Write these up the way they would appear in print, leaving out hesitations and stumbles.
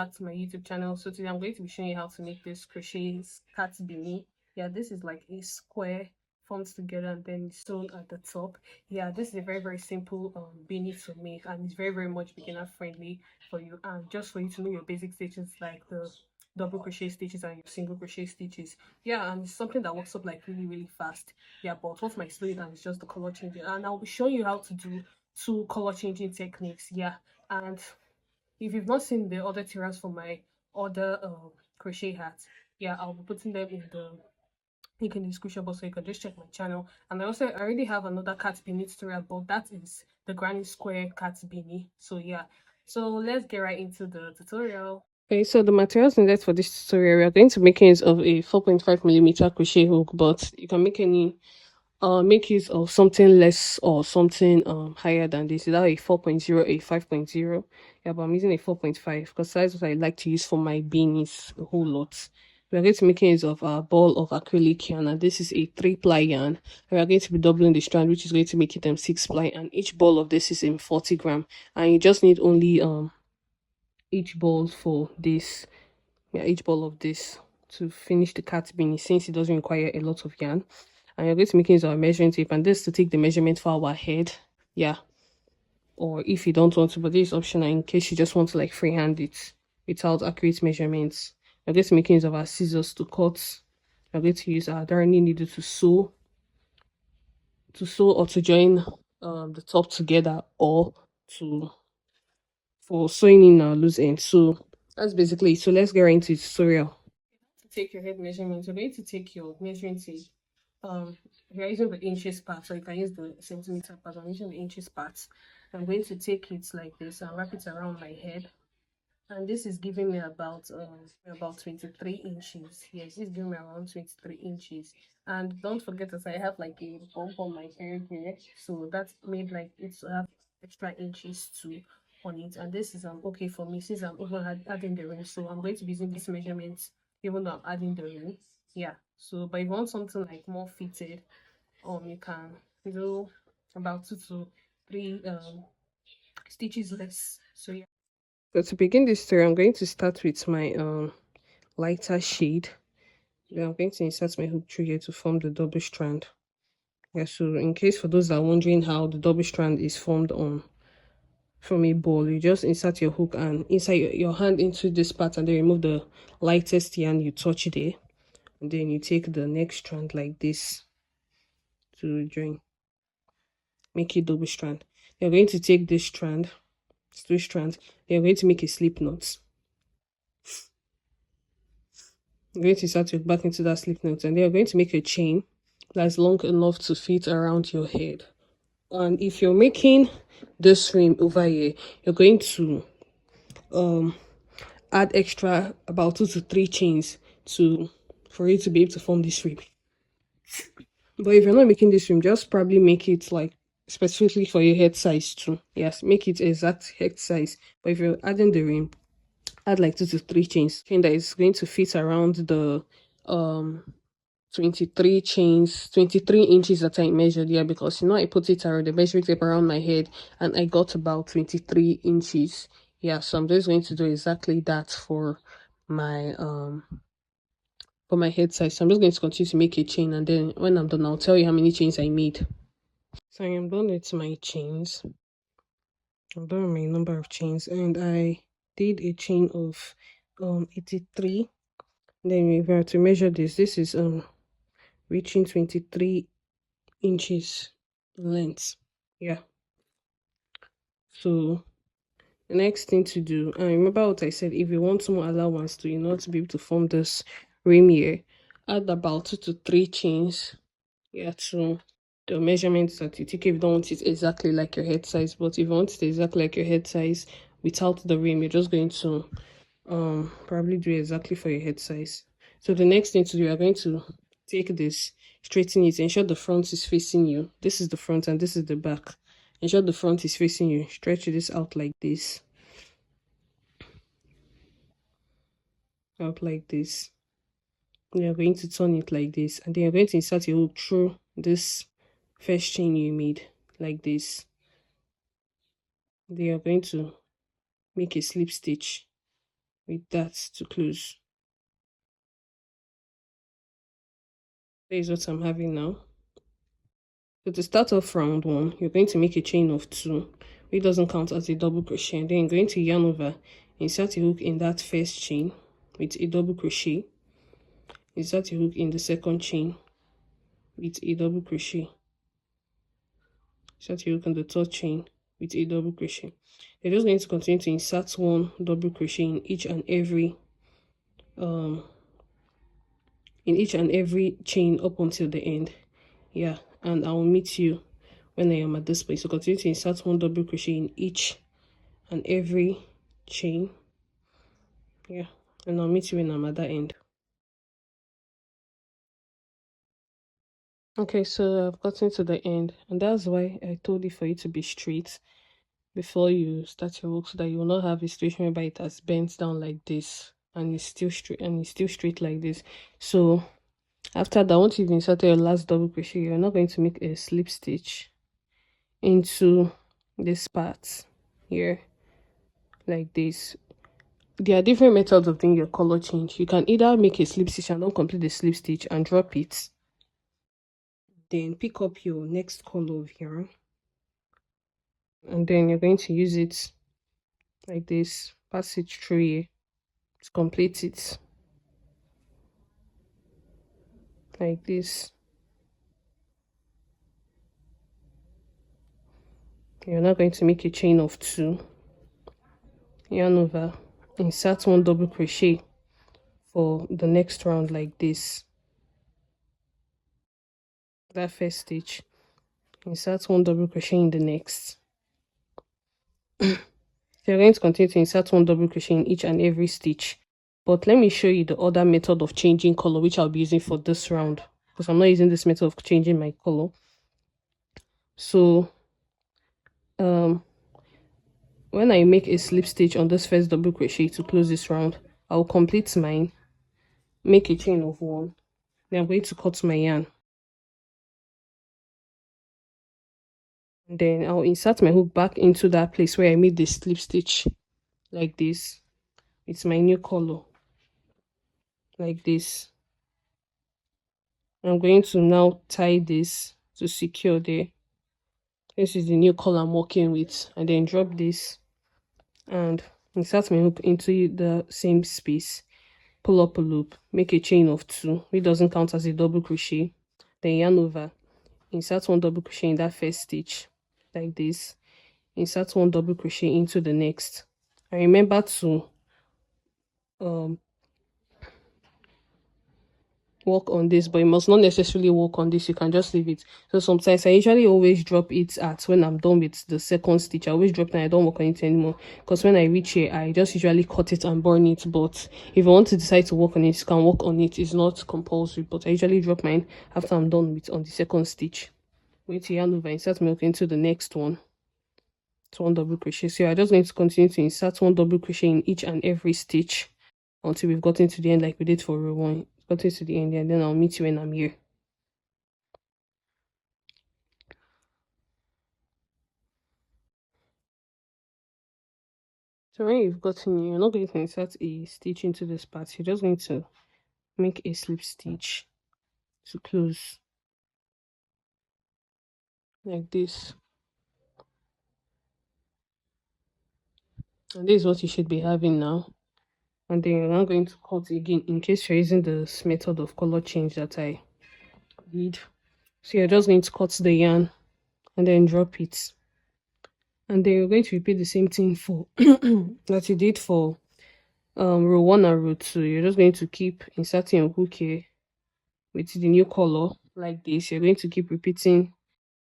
back to my YouTube channel. So today I'm going to be showing you how to make this crochet cat beanie. Yeah, this is like a square formed together and then sewn at the top. Yeah, this is a very simple beanie to make, and it's very much beginner friendly for you, and just for you to know your basic stitches like the double crochet stitches and your single crochet stitches. Yeah, and it's something that works up like really fast. Yeah, but what might slow it down is just the color changing, and I'll be showing you how to do two color changing techniques. Yeah, and if you've not seen the other tutorials for my other crochet hats, yeah, I'll be putting them in the link in the description box so you can just check my channel. And I already have another cat beanie tutorial, but that is the granny square cat beanie. So yeah, so let's get right into the tutorial. Okay, so the materials needed for this tutorial, we are going to make use of a 4.5mm crochet hook, but you can make use of something less or something higher than this. Is that a 4.0, a 5.0? Yeah, but I'm using a 4.5 because that's what I like to use for my beanies a whole lot. We are going to be making use of a ball of acrylic yarn, and this is a 3-ply yarn. We are going to be doubling the strand, which is going to make it 6-ply, and each ball of this is in 40 gram, and you just need only each ball for this. Yeah, each ball of this to finish the cat beanie, since it doesn't require a lot of yarn. And you're going to make use of a measuring tape, and this to take the measurement for our head. Yeah, or if you don't want to, but this is optional in case you just want to like freehand it without accurate measurements. We're going to make use of our scissors to cut. We're going to use our darning needle to sew or to join the top together, or to for sewing in our loose end. So that's basically it. So let's get right into the tutorial. To take your head measurements, you're going to take your measuring tape. If you're using the inches part, so you can use the centimeter part. I'm using the inches part. I'm going to take it like this and wrap it around my head, and this is giving me about 23 inches. Yes, it's giving me around 23 inches. And don't forget that I have like a bump on my hair here, so that made like it to have extra inches too on it. And this is okay for me since I'm even adding the ring, so I'm going to be using this measurement even though I'm adding the ring. Yeah, so but if you want something like more fitted, you can do about 2 to 3 stitches less. So yeah. So to begin this story, I'm going to start with my lighter shade. Then I'm going to insert my hook through here to form the double strand. Yeah, so in case for those that are wondering how the double strand is formed from a ball, you just insert your hook and insert your hand into this part, and then remove the lightest yarn you touch there, and then you take the next strand like this to join, make it double strand. You're going to take this strand, 2 strands, you're going to make a slip knot. You're going to insert your back into that slip knot, and then you're going to make a chain that's long enough to fit around your head. And if you're making this rim over here, you're going to add extra about 2 to 3 chains for you to be able to form this rim. But if you're not making this rim, just probably make it like specifically for your head size too. Yes, make it exact head size. But if you're adding the rim, add like 2 to 3 chains, chain that is going to fit around the 23 chains, 23 inches that I measured here, because I put it around the measuring tape around my head and I got about 23 inches. Yeah, so I'm just going to do exactly that for my head size. So I'm just going to continue to make a chain, and then when I'm done, I'll tell you how many chains I made. So I am done with my chains. I'm done with my number of chains, and I did a chain of 83. Then we were to measure this is reaching 23 inches length. Yeah, so the next thing to do, and remember what I said, if you want more allowance to be able to form this rim here, add about 2 to 3 chains, yeah, to the measurements that you take. If you don't want it exactly like your head size, but if you want it exactly like your head size without the rim, you're just going to probably do exactly for your head size. So the next thing to do, you're going to take this, straighten it, ensure the front is facing you. This is the front and this is the back. Ensure the front is facing you. Stretch this out like this, you're going to turn it like this, and then you're going to insert your hook through this first chain you made like this. Then you're going to make a slip stitch with that to close. That is what I'm having now. So to start off round one, you're going to make a chain of 2, which doesn't count as a double crochet. And then you're going to yarn over, insert a hook in that first chain with a double crochet, insert a hook in the second chain with a double crochet, insert a hook on the third chain with a double crochet. You're just going to continue to insert one double crochet in each and every chain up until the end. Yeah, and I will meet you when I am at this place. So continue to insert one double crochet in each and every chain. Yeah, and I'll meet you when I'm at that end. Okay, so I've gotten to the end, and that's why I told you for you to be straight before you start your work, so that you will not have a situation whereby it has bent down like this and it's still straight like this. So after that, once you've inserted your last double crochet, you're not going to make a slip stitch into this part here like this. There are different methods of doing your color change. You can either make a slip stitch and don't complete the slip stitch and drop it, then pick up your next color of yarn, and then you're going to use it like this, pass it through here to complete it like this. You're now going to make a chain of 2, yarn over, insert one double crochet for the next round like this. That first stitch, insert one double crochet in the next. So you're going to continue to insert one double crochet in each and every stitch. But let me show you the other method of changing color, which I'll be using for this round, because I'm not using this method of changing my color. So when I make a slip stitch on this first double crochet to close this round, I'll complete mine, make a chain of 1, then I'm going to cut my yarn, and then I'll insert my hook back into that place where I made the slip stitch like this. It's my new color like this. I'm going to now tie this to secure there. This is the new color I'm working with, and then drop this and insert my hook into the same space, pull up a loop, make a chain of 2, which doesn't count as a double crochet, then yarn over, insert one double crochet in that first stitch like this, insert one double crochet into the next, and remember to work on this, but you must not necessarily work on this, you can just leave it. So sometimes I usually always drop it at when I'm done with the second stitch. I always drop it and I don't work on it anymore, because when I reach here I just usually cut it and burn it. But if you want to decide to work on it, you can work on it. It's not compulsory, but I usually drop mine after I'm done with on the second stitch. Going to yarn over, insert my hook into the next one, to one double crochet. So I'm just going to continue to insert one double crochet in each and every stitch until we've gotten to the end, like we did for row 1. Gotten to the end, and then I'll meet you when I'm here. So when you've gotten here, you're not going to insert a stitch into this part. You're just going to make a slip stitch to close like this. And this is what you should be having now. And then you're not going to cut again in case you're using this method of color change that I did. So you're just going to cut the yarn and then drop it. And then you're going to repeat the same thing for that you did for row 1 and row 2. You're just going to keep inserting your hook here with the new color like this. You're going to keep repeating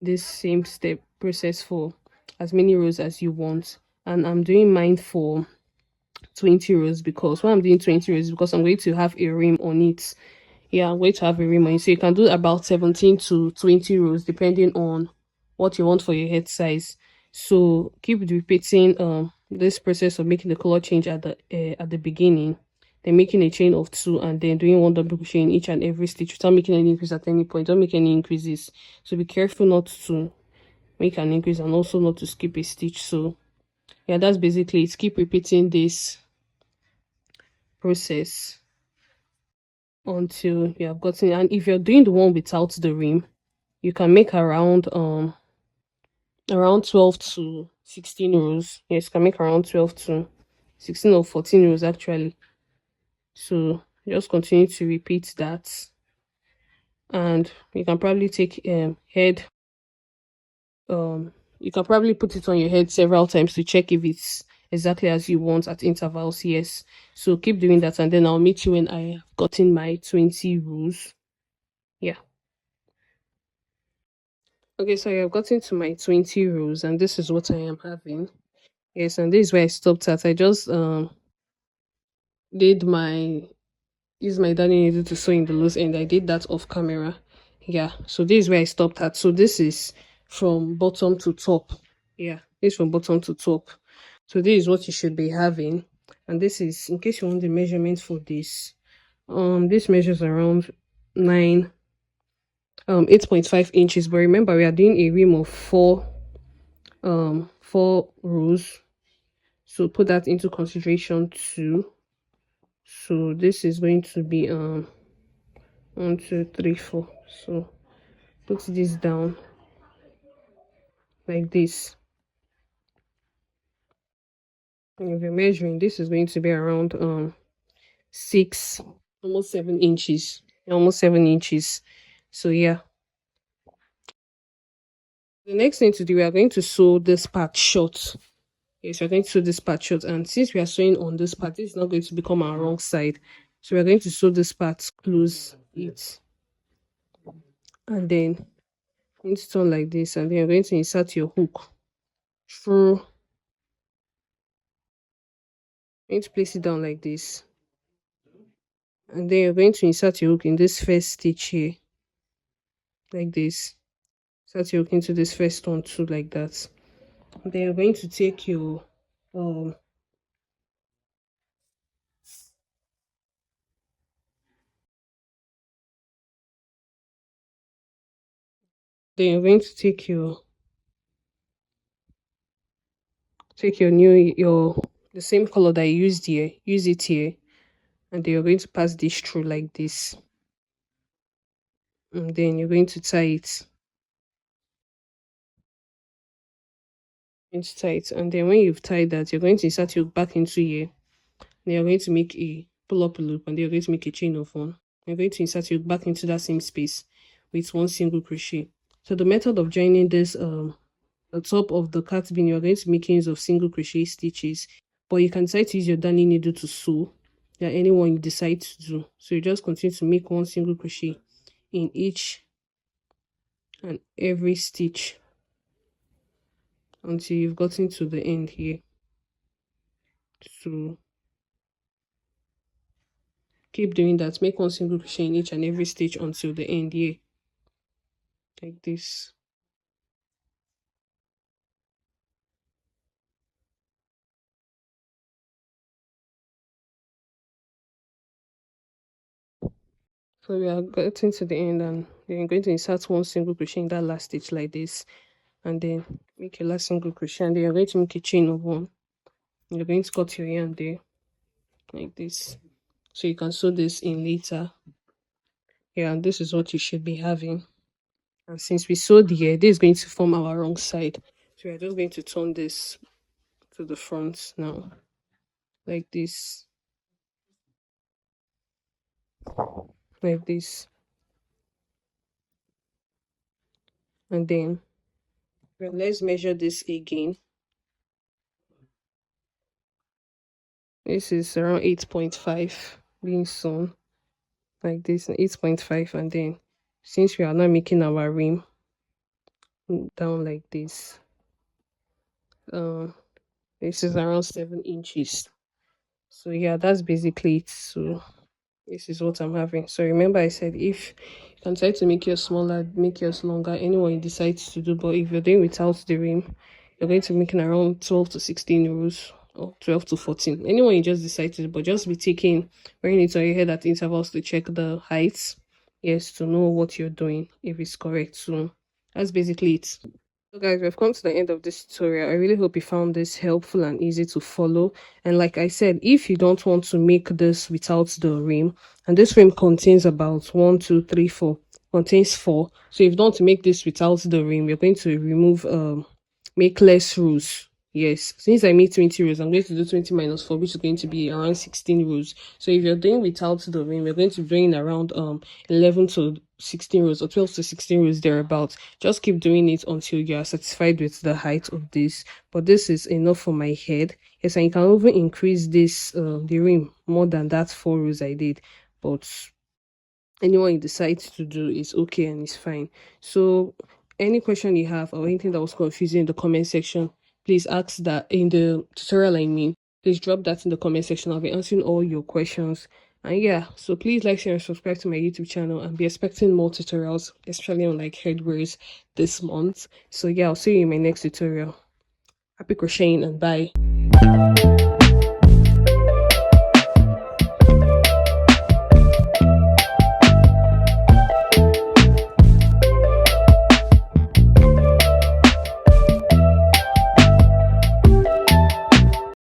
this same step process for as many rows as you want. And I'm doing mine for 20 rows, because when I'm doing 20 rows, because I'm going to have a rim on it. Yeah, I'm going to have a rim on it. So you can do about 17 to 20 rows depending on what you want for your head size. So keep repeating this process of making the color change at the beginning, then making a chain of 2, and then doing one double crochet in each and every stitch without making any increase at any point. Don't make any increases. So be careful not to make an increase and also not to skip a stitch. So yeah, that's basically it. Keep repeating this process until you have gotten. And if you're doing the one without the rim, you can make around 12 to 16 rows. Yes, you can make around 12 to 16 or 14 rows actually. So just continue to repeat that, and you can probably take head you can probably put it on your head several times to check if it's exactly as you want at intervals. Yes, so keep doing that, and then I'll meet you when I have gotten my 20 rows. Yeah. Okay, so I have gotten to my 20 rows, and this is what I am having. Yes, and this is where I stopped at. I just did my use my darning needle to sew in the loose end. I did that off camera. Yeah, so this is where I stopped at. So this is from bottom to top. Yeah, this from bottom to top. So this is what you should be having. And this is, in case you want the measurement for this, this measures around 8.5 inches. But remember, we are doing a rim of four rows. So put that into consideration too. So this is going to be 1 2 3 4. So put this down like this. And if you're measuring, this is going to be around 6, almost 7 inches. Almost 7 inches. So yeah. The next thing to do, we are going to sew this part short. Yes, we're going to sew this part short, and since we are sewing on this part, this is not going to become our wrong side. So we're going to sew this part, close it, and then it's done like this, and then you're going to insert your hook through. You're going to place it down like this, and then you're going to insert your hook in this first stitch here, like this. Insert your hook into this first one too, like that. And then you're going to take your then you're going to take your the same color that you used here, use it here, and then you're going to pass this through like this, and then you're going to tie it. Into tight, and then when you've tied that, you're going to insert your back into here. Then you're going to make a pull up a loop, and then you're going to make a chain of 1. You're going to insert your back into that same space with 1 single crochet. So the method of joining this the top of the cat bean, you're going to make use of single crochet stitches, but you can decide to use your darning needle to sew. Yeah, anyone you decide to do. So you just continue to make 1 single crochet in each and every stitch until you've gotten to the end here. So keep doing that. Make 1 single crochet in each and every stitch until the end here, like this. So we are getting to the end, and then you're going to insert 1 single crochet in that last stitch like this, and then make your last single crochet, and then you're going to make a chain of 1. You're going to cut your yarn there like this, so you can sew this in later. Yeah, and this is what you should be having. And since we sewed here, this is going to form our wrong side, so we're just going to turn this to the front now, like this, like this, and then let's measure this again. This is around 8.5 being sewn like this, 8.5, and then since we are not making our rim down like this, this is around 7 inches. So yeah, that's basically it. So this is what I'm having. So remember, I said if you can try to make yours smaller, make yours longer, anyone you decide to do, but if you're doing without the rim, you're going to be making around 12 to 16 rows, or 12 to 14. Anyone you just decide to do, but just be taking wearing it on your head at intervals to check the heights. Yes, to know what you're doing, if it's correct. So that's basically it. So guys, we've come to the end of this tutorial. I really hope you found this helpful and easy to follow. And like I said, if you don't want to make this without the rim, and this rim contains about 1, 2, 3, 4, contains 4. So if you don't want to make this without the rim, you're going to remove make less rows. Yes, since I made 20 rows, I'm going to do 20 minus 4, which is going to be around 16 rows. So if you're doing without the rim, you're going to be doing around 11 to 16 rows or 12 to 16 rows thereabouts. Just keep doing it until you are satisfied with the height of this. But this is enough for my head. Yes, and you can even increase this the rim more than that 4 rows I did. But anyone you decide to do is okay and it's fine. So any question you have or anything that was confusing in the comment section, please ask that in the tutorial. I mean, please drop that in the comment section. I'll be answering all your questions. And yeah, so please like, share, and subscribe to my YouTube channel and be expecting more tutorials, especially on like headwears this month. So yeah, I'll see you in my next tutorial. Happy crocheting and bye.